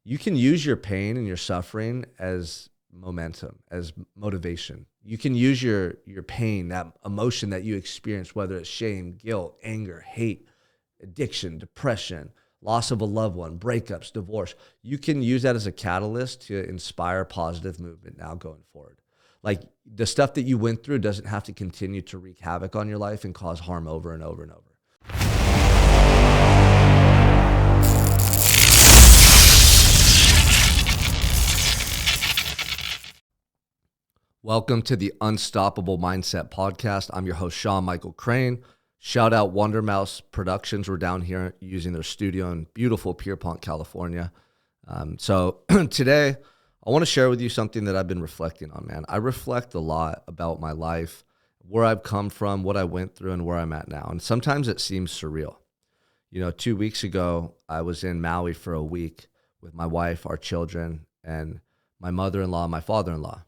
you can use your pain and your suffering as momentum, as motivation. You can use your pain, that emotion that you experience, whether it's shame, guilt, anger, hate, addiction, depression, loss of a loved one, breakups, divorce. You can use that as a catalyst to inspire positive movement now going forward. Like the stuff that you went through doesn't have to continue to wreak havoc on your life and cause harm over and over and over. Welcome to the Unstoppable Mindset Podcast. I'm your host, Sean Michael Crane. Shout out Wonder Mouse Productions. We're down here using their studio in beautiful Pierpont, California. So today, I want to share with you something that I've been reflecting on, man. I reflect a lot about my life, where I've come from, what I went through, and where I'm at now. And sometimes it seems surreal. 2 weeks ago, I was in Maui for a week with my wife, our children, and my mother-in-law, my father-in-law.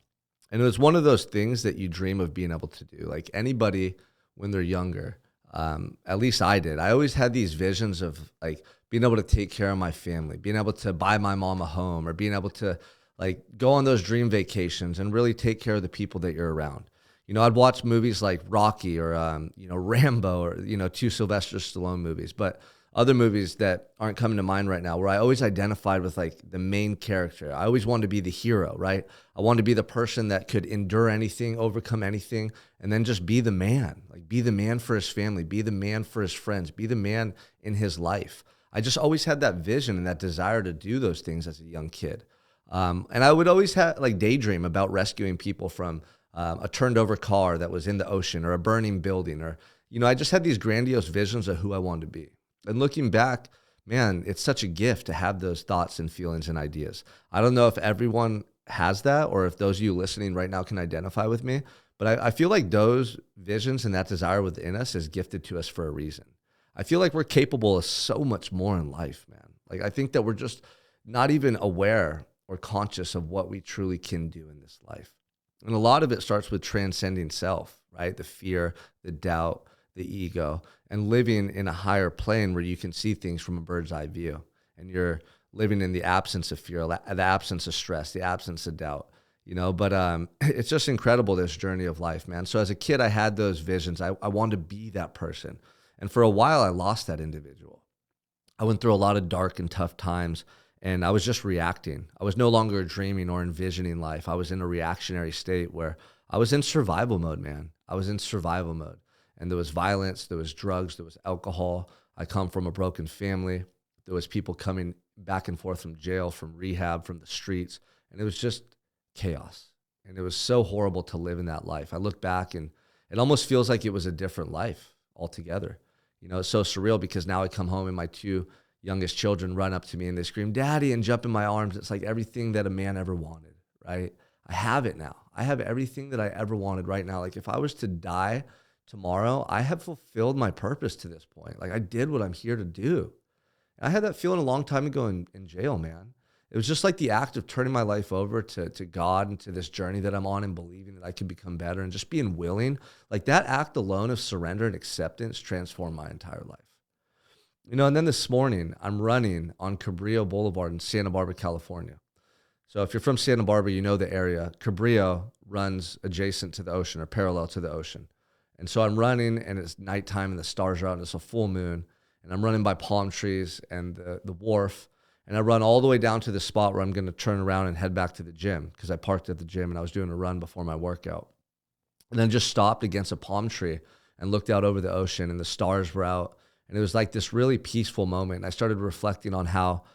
And it was one of those things that you dream of being able to do. Like anybody when they're younger, at least I did. I always had these visions of like being able to take care of my family, being able to buy my mom a home, or being able to like go on those dream vacations and really take care of the people that you're around. I'd watch movies like Rocky or, Rambo or, two Sylvester Stallone movies, but other movies that aren't coming to mind right now where I always identified with like the main character. I always wanted to be the hero, right? I wanted to be the person that could endure anything, overcome anything, and then just be the man, like be the man for his family, be the man for his friends, be the man in his life. I just always had that vision and that desire to do those things as a young kid. And I would always have like daydream about rescuing people from a turned over car that was in the ocean or a burning building, or, I just had these grandiose visions of who I wanted to be. And looking back, man, it's such a gift to have those thoughts and feelings and ideas. I don't know if everyone has that or if those of you listening right now can identify with me, but I feel like those visions and that desire within us is gifted to us for a reason. I feel like we're capable of so much more in life, man. Like I think that we're just not even aware or conscious of what we truly can do in this life. And a lot of it starts with transcending self, right? The fear, the doubt, the ego, and living in a higher plane where you can see things from a bird's eye view. And you're living in the absence of fear, the absence of stress, the absence of doubt, but it's just incredible, this journey of life, man. So as a kid, I had those visions. I wanted to be that person. And for a while, I lost that individual. I went through a lot of dark and tough times, and I was just reacting. I was no longer dreaming or envisioning life. I was in a reactionary state where I was in survival mode, man. I was in survival mode. And there was violence, there was drugs, there was alcohol. I come from a broken family. There was people coming back and forth from jail, from rehab, from the streets. And it was just chaos. And it was so horrible to live in that life. I look back and it almost feels like it was a different life altogether. It's so surreal because now I come home and my two youngest children run up to me and they scream, "Daddy," and jump in my arms. It's like everything that a man ever wanted, right? I have it now. I have everything that I ever wanted right now. Like if I was to die tomorrow, I have fulfilled my purpose to this point. Like I did what I'm here to do. And I had that feeling a long time ago in jail, man. It was just like the act of turning my life over to God and to this journey that I'm on and believing that I could become better and just being willing. Like that act alone of surrender and acceptance transformed my entire life. And then this morning I'm running on Cabrillo Boulevard in Santa Barbara, California. So if you're from Santa Barbara, you know the area. Cabrillo runs adjacent to the ocean or parallel to the ocean. And so I'm running and it's nighttime and the stars are out and it's a full moon. And I'm running by palm trees and the wharf. And I run all the way down to the spot where I'm going to turn around and head back to the gym because I parked at the gym and I was doing a run before my workout. And then just stopped against a palm tree and looked out over the ocean and the stars were out. And it was like this really peaceful moment. And I started reflecting on how,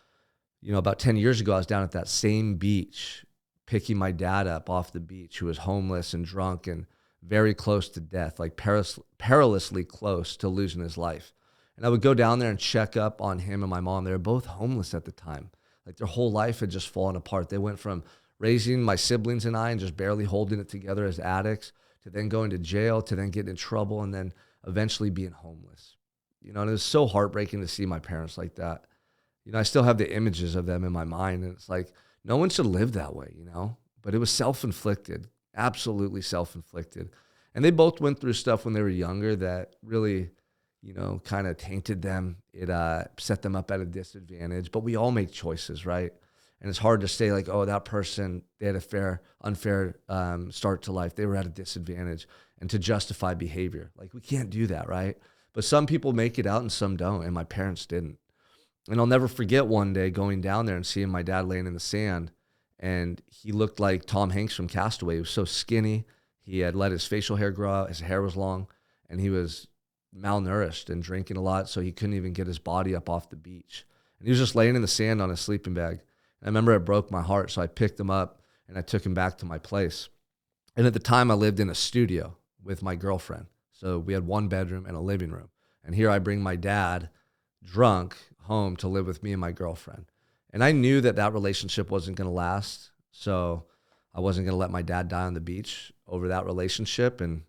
about 10 years ago, I was down at that same beach, picking my dad up off the beach who was homeless and drunk and very close to death, like perilously close to losing his life. And I would go down there and check up on him and my mom. They were both homeless at the time. Like their whole life had just fallen apart. They went from raising my siblings and I and just barely holding it together as addicts to then going to jail, to then getting in trouble and then eventually being homeless. And it was so heartbreaking to see my parents like that. I still have the images of them in my mind. And it's like, no one should live that way, but it was self-inflicted. Absolutely self-inflicted. And they both went through stuff when they were younger that really, kind of tainted them. It set them up at a disadvantage. But we all make choices, right? And it's hard to say like, oh, that person, they had a unfair start to life. They were at a disadvantage, and to justify behavior. Like, we can't do that, right? But some people make it out and some don't. And my parents didn't. And I'll never forget one day going down there and seeing my dad laying in the sand. And he looked like Tom Hanks from Castaway. He was so skinny. He had let his facial hair grow out. His hair was long. And he was malnourished and drinking a lot, so he couldn't even get his body up off the beach. And he was just laying in the sand on his sleeping bag. And I remember it broke my heart, so I picked him up and I took him back to my place. And at the time, I lived in a studio with my girlfriend. So we had one bedroom and a living room. And here I bring my dad, drunk, home to live with me and my girlfriend. And I knew that that relationship wasn't going to last. So I wasn't going to let my dad die on the beach over that relationship. And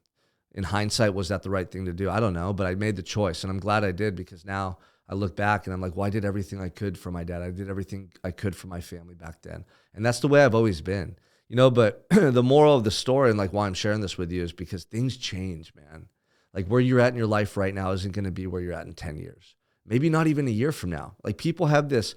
in hindsight, was that the right thing to do? I don't know, but I made the choice. And I'm glad I did, because now I look back and I'm like, well, I did everything I could for my dad. I did everything I could for my family back then. And that's the way I've always been, but the moral of the story, and like why I'm sharing this with you, is because things change, man. Like, where you're at in your life right now isn't going to be where you're at in 10 years. Maybe not even a year from now. Like, people have this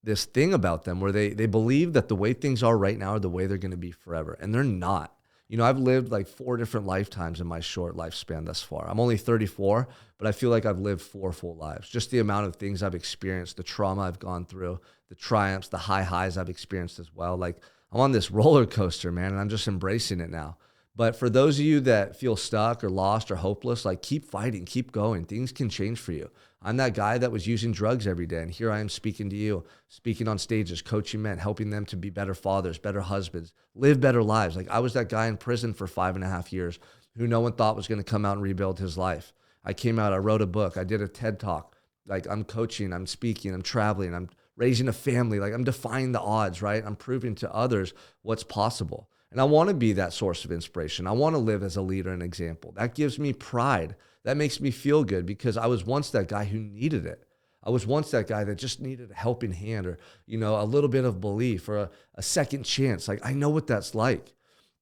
this thing about them where they believe that the way things are right now are the way they're going to be forever. And they're not. I've lived like 4 different lifetimes in my short lifespan thus far. I'm only 34, but I feel like I've lived 4 full lives. Just the amount of things I've experienced, the trauma I've gone through, the triumphs, the highs I've experienced as well. Like, I'm on this roller coaster, man, and I'm just embracing it now. But for those of you that feel stuck or lost or hopeless, like, keep fighting, keep going. Things can change for you. I'm that guy that was using drugs every day, and here I am speaking to you, speaking on stages, coaching men, helping them to be better fathers, better husbands, live better lives. Like, I was that guy in prison for 5.5 years who no one thought was going to come out and rebuild his life. I came out, I wrote a book, I did a TED Talk. Like, I'm coaching, I'm speaking, I'm traveling, I'm raising a family. Like, I'm defying the odds, right? I'm proving to others what's possible. And I want to be that source of inspiration. I want to live as a leader and example. That gives me pride. That makes me feel good, because I was once that guy who needed it. I was once that guy that just needed a helping hand, or, a little bit of belief, or a second chance. Like, I know what that's like.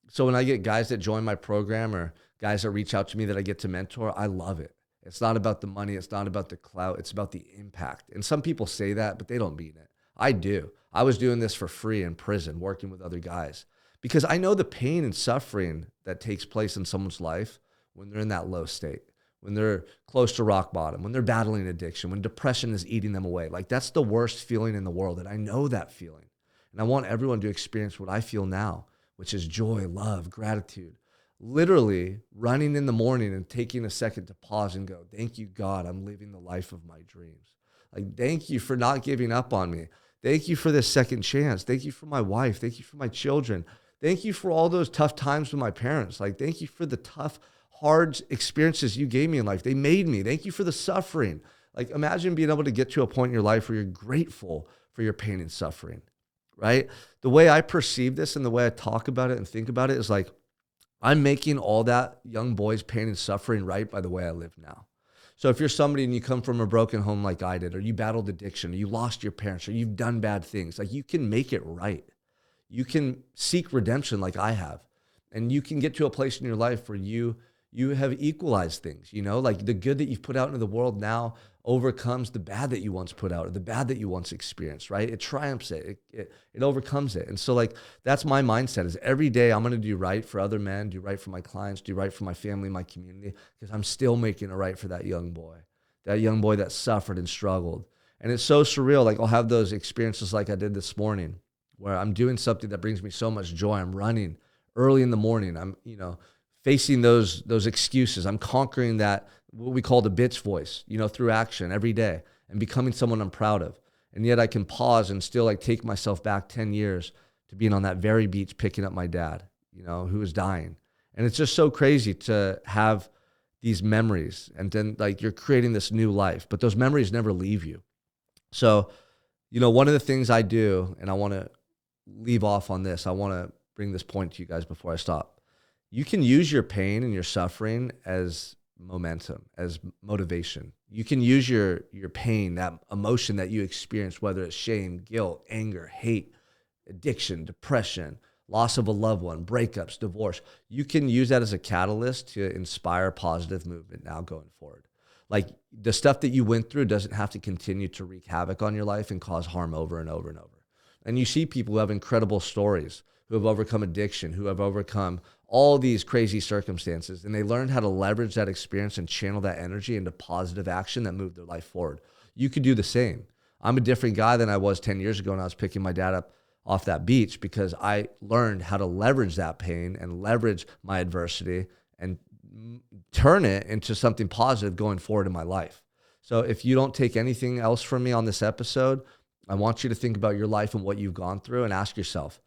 So when I get guys that join my program, or guys that reach out to me that I get to mentor, I love it. It's not about the money. It's not about the clout. It's about the impact. And some people say that, but they don't mean it. I do. I was doing this for free in prison, working with other guys, because I know the pain and suffering that takes place in someone's life when they're in that low state, when they're close to rock bottom, when they're battling addiction, when depression is eating them away. Like, that's the worst feeling in the world. And I know that feeling. And I want everyone to experience what I feel now, which is joy, love, gratitude. Literally running in the morning and taking a second to pause and go, thank you, God, I'm living the life of my dreams. Like, thank you for not giving up on me. Thank you for this second chance. Thank you for my wife. Thank you for my children. Thank you for all those tough times with my parents. Like, thank you for the tough, hard experiences you gave me in life. They made me. Thank you for the suffering. Like, imagine being able to get to a point in your life where you're grateful for your pain and suffering, right? The way I perceive this and the way I talk about it and think about it is like, I'm making all that young boy's pain and suffering right by the way I live now. So if you're somebody and you come from a broken home like I did, or you battled addiction, or you lost your parents, or you've done bad things, like, you can make it right. You can seek redemption like I have, and you can get to a place in your life where you have equalized things, like the good that you've put out into the world now overcomes the bad that you once put out, or the bad that you once experienced, right? It triumphs it. It overcomes it. And so, like, that's my mindset, is every day I'm going to do right for other men, do right for my clients, do right for my family, my community, because I'm still making it right for that young boy that suffered and struggled. And it's so surreal. Like, I'll have those experiences like I did this morning, where I'm doing something that brings me so much joy. I'm running early in the morning. I'm, facing those excuses. I'm conquering that, what we call the bitch voice, through action every day, and becoming someone I'm proud of. And yet I can pause and still, like, take myself back 10 years to being on that very beach, picking up my dad, who was dying. And it's just so crazy to have these memories, and then, like, you're creating this new life, but those memories never leave you. So, one of the things I do, and I want to leave off on this, I want to bring this point to you guys before I stop. You can use your pain and your suffering as momentum, as motivation. You can use your pain, that emotion that you experience, whether it's shame, guilt, anger, hate, addiction, depression, loss of a loved one, breakups, divorce. You can use that as a catalyst to inspire positive movement now going forward. Like, the stuff that you went through doesn't have to continue to wreak havoc on your life and cause harm over and over and over. And you see people who have incredible stories, who have overcome addiction, who have overcome all these crazy circumstances, and they learned how to leverage that experience and channel that energy into positive action that moved their life forward. You could do the same. I'm a different guy than I was 10 years ago when I was picking my dad up off that beach, because I learned how to leverage that pain and leverage my adversity and turn it into something positive going forward in my life. So if you don't take anything else from me on this episode, I want you to think about your life and what you've gone through and ask yourself,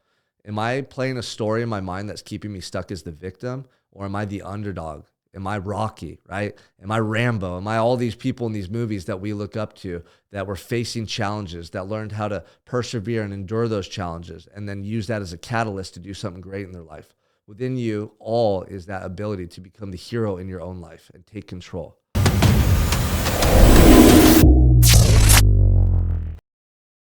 am I playing a story in my mind that's keeping me stuck as the victim, or am I the underdog? Am I Rocky, right? Am I Rambo? Am I all these people in these movies that we look up to that were facing challenges, that learned how to persevere and endure those challenges and then use that as a catalyst to do something great in their life? Within you all is that ability to become the hero in your own life and take control.